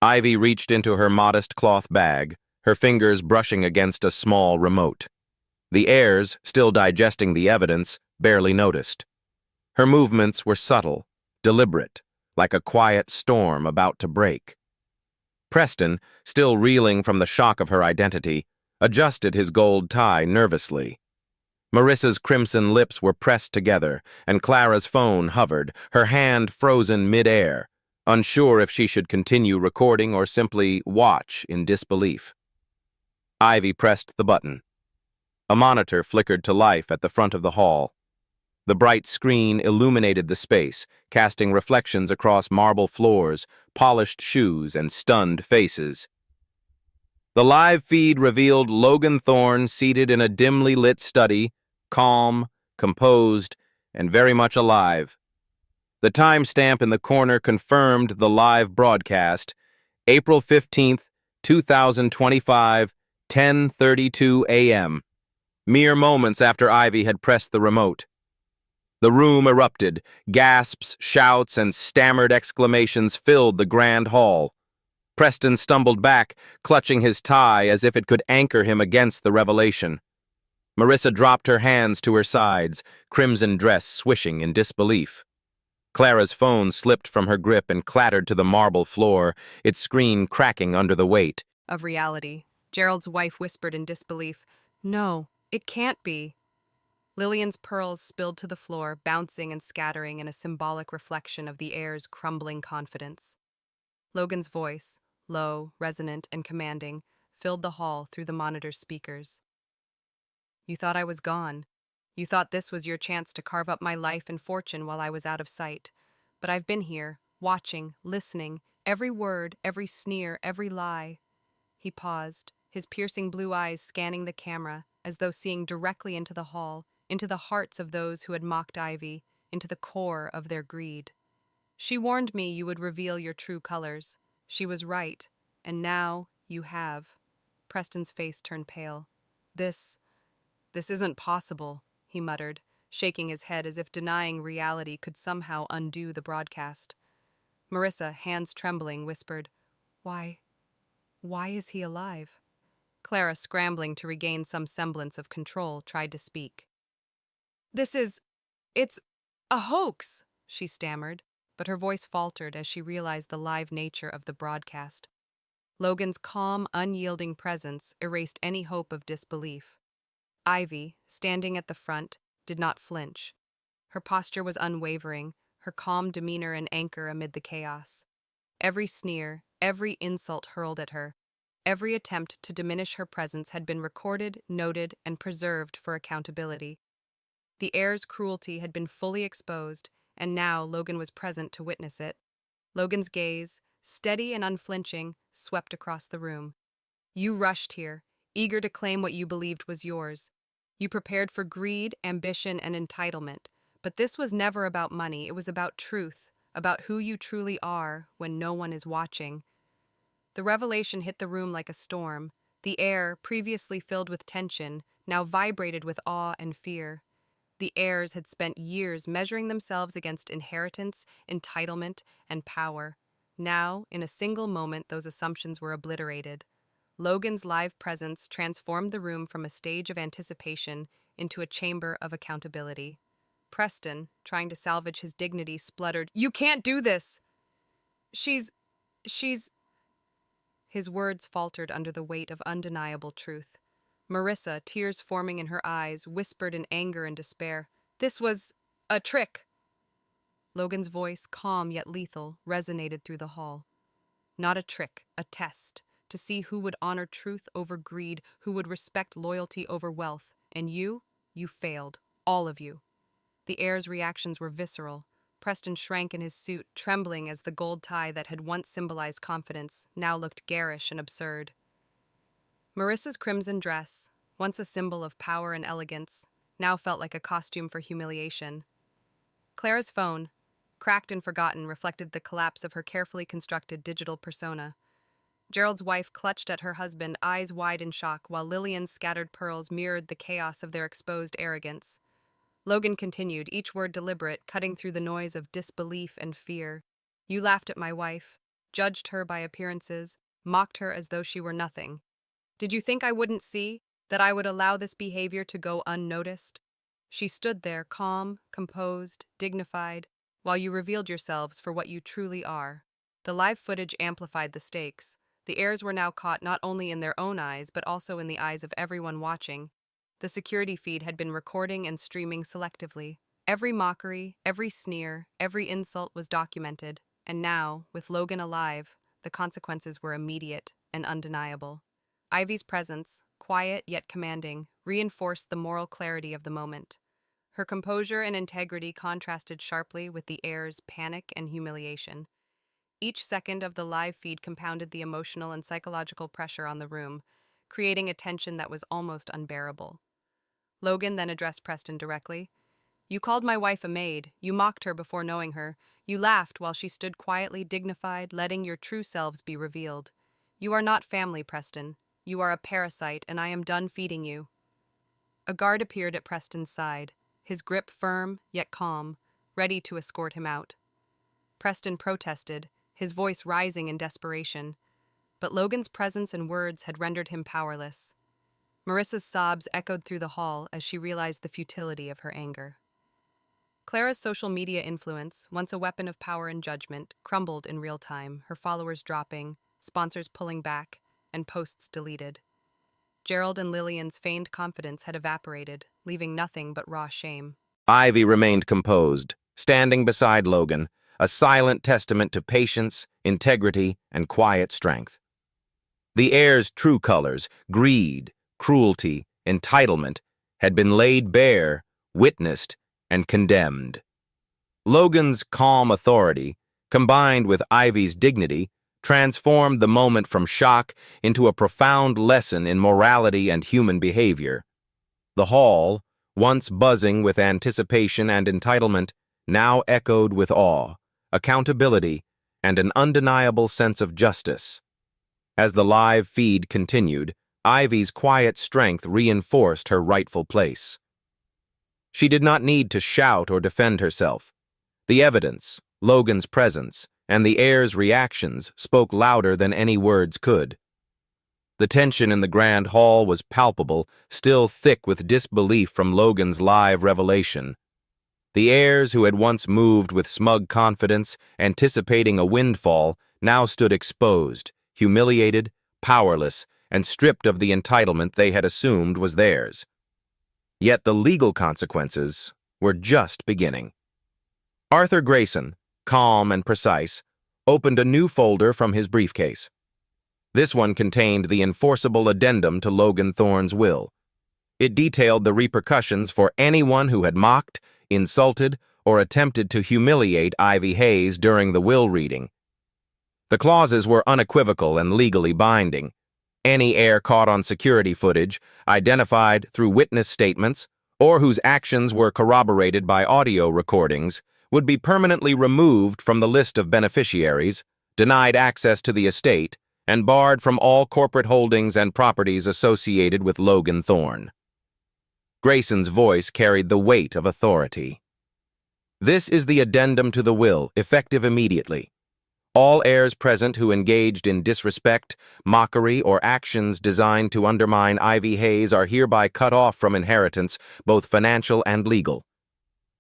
Ivy reached into her modest cloth bag, her fingers brushing against a small remote. The heirs, still digesting the evidence, barely noticed. Her movements were subtle, deliberate, like a quiet storm about to break. Preston, still reeling from the shock of her identity, adjusted his gold tie nervously. Marissa's crimson lips were pressed together, and Clara's phone hovered, her hand frozen mid-air, unsure if she should continue recording or simply watch in disbelief. Ivy pressed the button. A monitor flickered to life at the front of the hall. The bright screen illuminated the space, casting reflections across marble floors, polished shoes, and stunned faces. The live feed revealed Logan Thorne seated in a dimly lit study, calm, composed, and very much alive. The timestamp in the corner confirmed the live broadcast, April 15th, 2025, 10:32 a.m., mere moments after Ivy had pressed the remote. The room erupted. Gasps, shouts, and stammered exclamations filled the grand hall. Preston stumbled back, clutching his tie as if it could anchor him against the revelation. Marissa dropped her hands to her sides, crimson dress swishing in disbelief. Clara's phone slipped from her grip and clattered to the marble floor, its screen cracking under the weight. Of reality, Gerald's wife whispered in disbelief, "No, it can't be." Lillian's pearls spilled to the floor, bouncing and scattering in a symbolic reflection of the heir's crumbling confidence. Logan's voice, low, resonant, and commanding, filled the hall through the monitor's speakers. "You thought I was gone. You thought this was your chance to carve up my life and fortune while I was out of sight. But I've been here, watching, listening, every word, every sneer, every lie." He paused, his piercing blue eyes scanning the camera, as though seeing directly into the hall, into the hearts of those who had mocked Ivy, into the core of their greed. "She warned me you would reveal your true colors. She was right, and now you have." Preston's face turned pale. This isn't possible," he muttered, shaking his head as if denying reality could somehow undo the broadcast. Marissa, hands trembling, whispered, Why is he alive?" Clara, scrambling to regain some semblance of control, tried to speak. It's a hoax," she stammered, but her voice faltered as she realized the live nature of the broadcast. Logan's calm, unyielding presence erased any hope of disbelief. Ivy, standing at the front, did not flinch. Her posture was unwavering, her calm demeanor an anchor amid the chaos. Every sneer, every insult hurled at her, every attempt to diminish her presence had been recorded, noted, and preserved for accountability. The heir's cruelty had been fully exposed, and now Logan was present to witness it. Logan's gaze, steady and unflinching, swept across the room. "You rushed here, eager to claim what you believed was yours. You prepared for greed, ambition, and entitlement. But this was never about money, it was about truth, about who you truly are when no one is watching." The revelation hit the room like a storm. The air, previously filled with tension, now vibrated with awe and fear. The heirs had spent years measuring themselves against inheritance, entitlement, and power. Now, in a single moment, those assumptions were obliterated. Logan's live presence transformed the room from a stage of anticipation into a chamber of accountability. Preston, trying to salvage his dignity, spluttered, "You can't do this! She's..." His words faltered under the weight of undeniable truth. Marissa, tears forming in her eyes, whispered in anger and despair, "This was a trick." Logan's voice, calm yet lethal, resonated through the hall. "Not a trick, a test, to see who would honor truth over greed, who would respect loyalty over wealth. And you failed. All of you." The heir's reactions were visceral. Preston shrank in his suit, trembling as the gold tie that had once symbolized confidence now looked garish and absurd. Marissa's crimson dress, once a symbol of power and elegance, now felt like a costume for humiliation. Clara's phone, cracked and forgotten, reflected the collapse of her carefully constructed digital persona. Gerald's wife clutched at her husband, eyes wide in shock, while Lillian's scattered pearls mirrored the chaos of their exposed arrogance. Logan continued, each word deliberate, cutting through the noise of disbelief and fear. You laughed at my wife, judged her by appearances, mocked her as though she were nothing. Did you think I wouldn't see, that I would allow this behavior to go unnoticed? She stood there, calm, composed, dignified, while you revealed yourselves for what you truly are. The live footage amplified the stakes. The heirs were now caught not only in their own eyes, but also in the eyes of everyone watching. The security feed had been recording and streaming selectively. Every mockery, every sneer, every insult was documented, and now, with Logan alive, the consequences were immediate and undeniable. Ivy's presence, quiet yet commanding, reinforced the moral clarity of the moment. Her composure and integrity contrasted sharply with the heirs' panic and humiliation. Each second of the live feed compounded the emotional and psychological pressure on the room, creating a tension that was almost unbearable. Logan then addressed Preston directly. You called my wife a maid. You mocked her before knowing her. You laughed while she stood quietly dignified, letting your true selves be revealed. You are not family, Preston. You are a parasite, and I am done feeding you. A guard appeared at Preston's side, his grip firm yet calm, ready to escort him out. Preston protested, his voice rising in desperation, but Logan's presence and words had rendered him powerless. Marissa's sobs echoed through the hall as she realized the futility of her anger. Clara's social media influence, once a weapon of power and judgment, crumbled in real time, her followers dropping, sponsors pulling back, and posts deleted. Gerald and Lillian's feigned confidence had evaporated, leaving nothing but raw shame. Ivy remained composed, standing beside Logan, a silent testament to patience, integrity, and quiet strength. The heir's true colors, greed, cruelty, entitlement, had been laid bare, witnessed, and condemned. Logan's calm authority, combined with Ivy's dignity, transformed the moment from shock into a profound lesson in morality and human behavior. The hall, once buzzing with anticipation and entitlement, now echoed with awe, accountability, and an undeniable sense of justice. As the live feed continued, Ivy's quiet strength reinforced her rightful place. She did not need to shout or defend herself. The evidence, Logan's presence, and the heir's reactions spoke louder than any words could. The tension in the grand hall was palpable, still thick with disbelief from Logan's live revelation. The heirs who had once moved with smug confidence, anticipating a windfall, now stood exposed, humiliated, powerless, and stripped of the entitlement they had assumed was theirs. Yet the legal consequences were just beginning. Arthur Grayson, calm and precise, opened a new folder from his briefcase. This one contained the enforceable addendum to Logan Thorne's will. It detailed the repercussions for anyone who had mocked, insulted, or attempted to humiliate Ivy Hayes during the will reading. The clauses were unequivocal and legally binding. Any heir caught on security footage, identified through witness statements, or whose actions were corroborated by audio recordings, would be permanently removed from the list of beneficiaries, denied access to the estate, and barred from all corporate holdings and properties associated with Logan Thorne. Grayson's voice carried the weight of authority. This is the addendum to the will, effective immediately. All heirs present who engaged in disrespect, mockery, or actions designed to undermine Ivy Hayes are hereby cut off from inheritance, both financial and legal.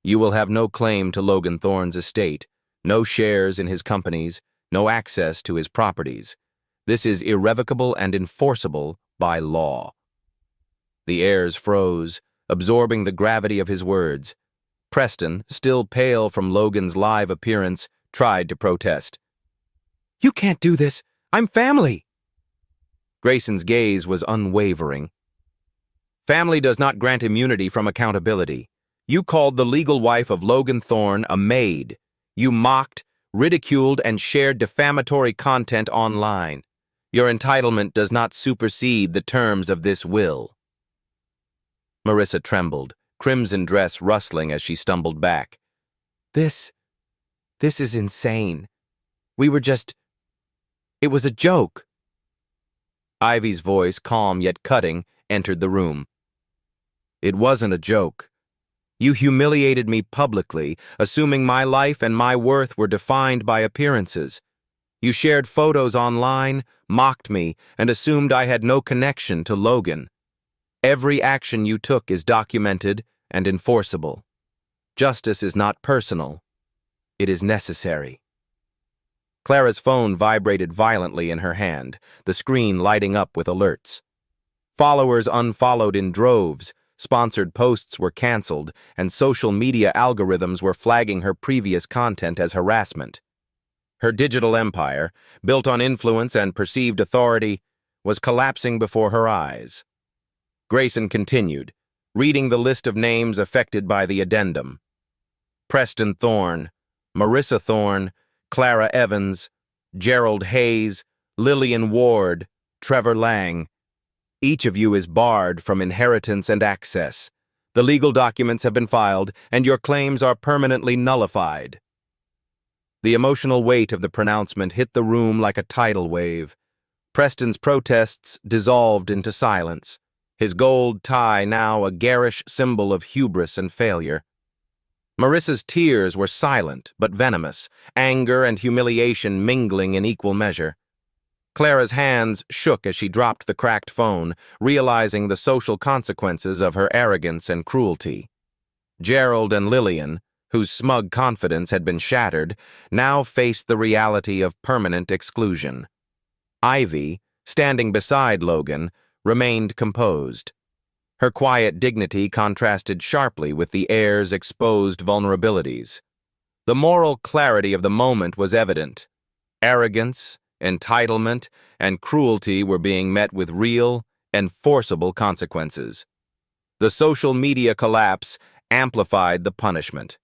You will have no claim to Logan Thorne's estate, no shares in his companies, no access to his properties. This is irrevocable and enforceable by law. The heirs froze, absorbing the gravity of his words. Preston, still pale from Logan's live appearance, tried to protest. "You can't do this! I'm family!" Grayson's gaze was unwavering. Family does not grant immunity from accountability. You called the legal wife of Logan Thorne a maid. You mocked, ridiculed, and shared defamatory content online. Your entitlement does not supersede the terms of this will. Marissa trembled, crimson dress rustling as she stumbled back. This is insane. We were just... It was a joke. Ivy's voice, calm yet cutting, entered the room. It wasn't a joke. You humiliated me publicly, assuming my life and my worth were defined by appearances. You shared photos online, mocked me, and assumed I had no connection to Logan. Every action you took is documented and enforceable. Justice is not personal. It is necessary. Clara's phone vibrated violently in her hand, the screen lighting up with alerts. Followers unfollowed in droves, sponsored posts were canceled, and social media algorithms were flagging her previous content as harassment. Her digital empire, built on influence and perceived authority, was collapsing before her eyes. Grayson continued, reading the list of names affected by the addendum. Preston Thorne, Marissa Thorne, Clara Evans, Gerald Hayes, Lillian Ward, Trevor Lang. Each of you is barred from inheritance and access. The legal documents have been filed, and your claims are permanently nullified. The emotional weight of the pronouncement hit the room like a tidal wave. Preston's protests dissolved into silence, his gold tie now a garish symbol of hubris and failure. Marissa's tears were silent but venomous, anger and humiliation mingling in equal measure. Clara's hands shook as she dropped the cracked phone, realizing the social consequences of her arrogance and cruelty. Gerald and Lillian, whose smug confidence had been shattered, now faced the reality of permanent exclusion. Ivy, standing beside Logan, remained composed. Her quiet dignity contrasted sharply with the heir's exposed vulnerabilities. The moral clarity of the moment was evident. Arrogance, entitlement, and cruelty were being met with real, enforceable consequences. The social media collapse amplified the punishment.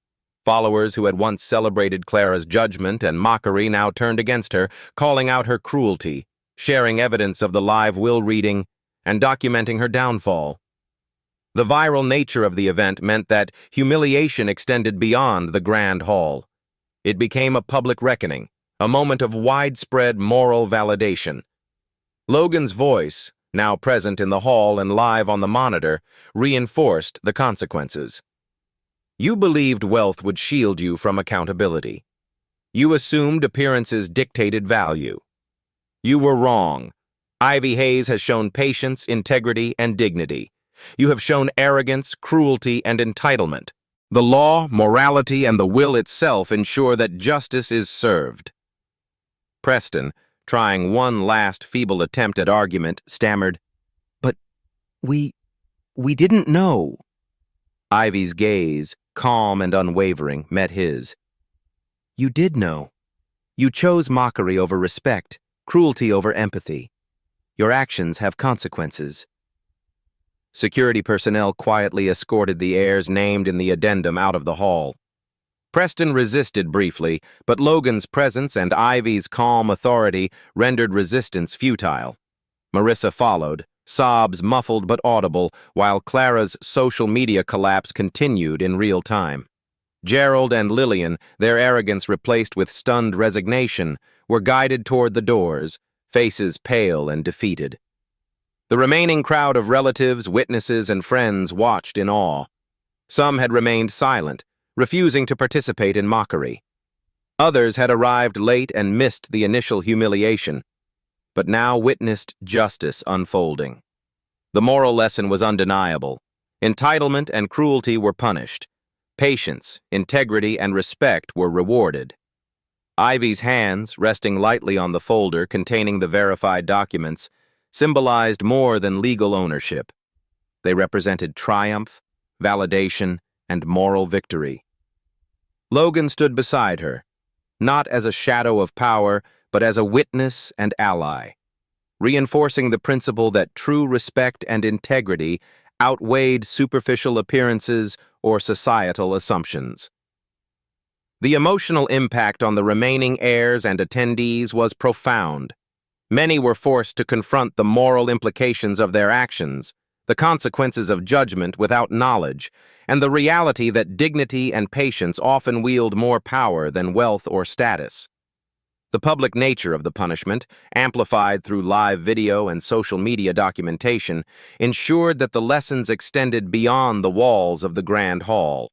Followers who had once celebrated Clara's judgment and mockery now turned against her, calling out her cruelty, sharing evidence of the live will reading, and documenting her downfall. The viral nature of the event meant that humiliation extended beyond the grand hall. It became a public reckoning, a moment of widespread moral validation. Logan's voice, now present in the hall and live on the monitor, reinforced the consequences. You believed wealth would shield you from accountability. You assumed appearances dictated value. You were wrong. Ivy Hayes has shown patience, integrity, and dignity. You have shown arrogance, cruelty, and entitlement. The law, morality, and the will itself ensure that justice is served. Preston, trying one last feeble attempt at argument, stammered, "But we didn't know." Ivy's gaze, calm and unwavering, met his. You did know. You chose mockery over respect, cruelty over empathy. Your actions have consequences. Security personnel quietly escorted the heirs named in the addendum out of the hall. Preston resisted briefly, but Logan's presence and Ivy's calm authority rendered resistance futile. Marissa followed, sobs muffled but audible, while Clara's social media collapse continued in real time. Gerald and Lillian, their arrogance replaced with stunned resignation, were guided toward the doors, faces pale and defeated. The remaining crowd of relatives, witnesses, and friends watched in awe. Some had remained silent, refusing to participate in mockery. Others had arrived late and missed the initial humiliation, but now witnessed justice unfolding. The moral lesson was undeniable. Entitlement and cruelty were punished. Patience, integrity, and respect were rewarded. Ivy's hands, resting lightly on the folder containing the verified documents, symbolized more than legal ownership. They represented triumph, validation, and moral victory. Logan stood beside her, not as a shadow of power, but as a witness and ally, reinforcing the principle that true respect and integrity outweighed superficial appearances or societal assumptions. The emotional impact on the remaining heirs and attendees was profound. Many were forced to confront the moral implications of their actions, the consequences of judgment without knowledge, and the reality that dignity and patience often wield more power than wealth or status. The public nature of the punishment, amplified through live video and social media documentation, ensured that the lessons extended beyond the walls of the Grand Hall.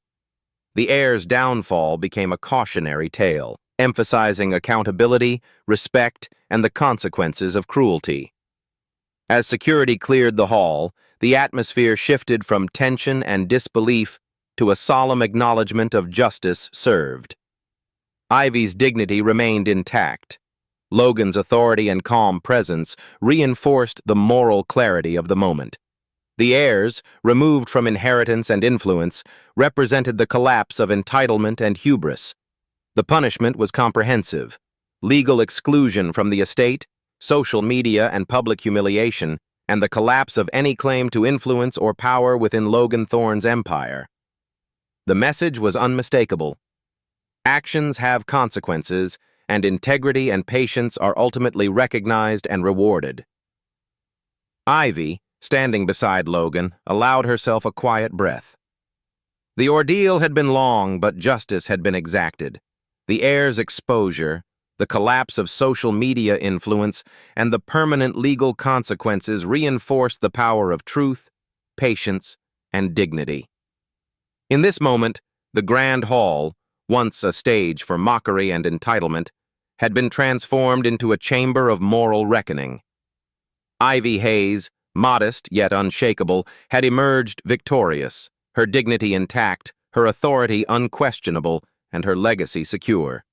The heir's downfall became a cautionary tale, emphasizing accountability, respect, and the consequences of cruelty. As security cleared the hall, the atmosphere shifted from tension and disbelief to a solemn acknowledgement of justice served. Ivy's dignity remained intact. Logan's authority and calm presence reinforced the moral clarity of the moment. The heirs, removed from inheritance and influence, represented the collapse of entitlement and hubris. The punishment was comprehensive: legal exclusion from the estate, social media and public humiliation, and the collapse of any claim to influence or power within Logan Thorne's empire. The message was unmistakable. Actions have consequences, and integrity and patience are ultimately recognized and rewarded. Ivy, standing beside Logan, allowed herself a quiet breath. The ordeal had been long, but justice had been exacted. The heir's exposure, the collapse of social media influence, and the permanent legal consequences reinforced the power of truth, patience, and dignity. In this moment, the Grand Hall, once a stage for mockery and entitlement, had been transformed into a chamber of moral reckoning. Ivy Hayes, modest yet unshakable, had emerged victorious, her dignity intact, her authority unquestionable, and her legacy secure.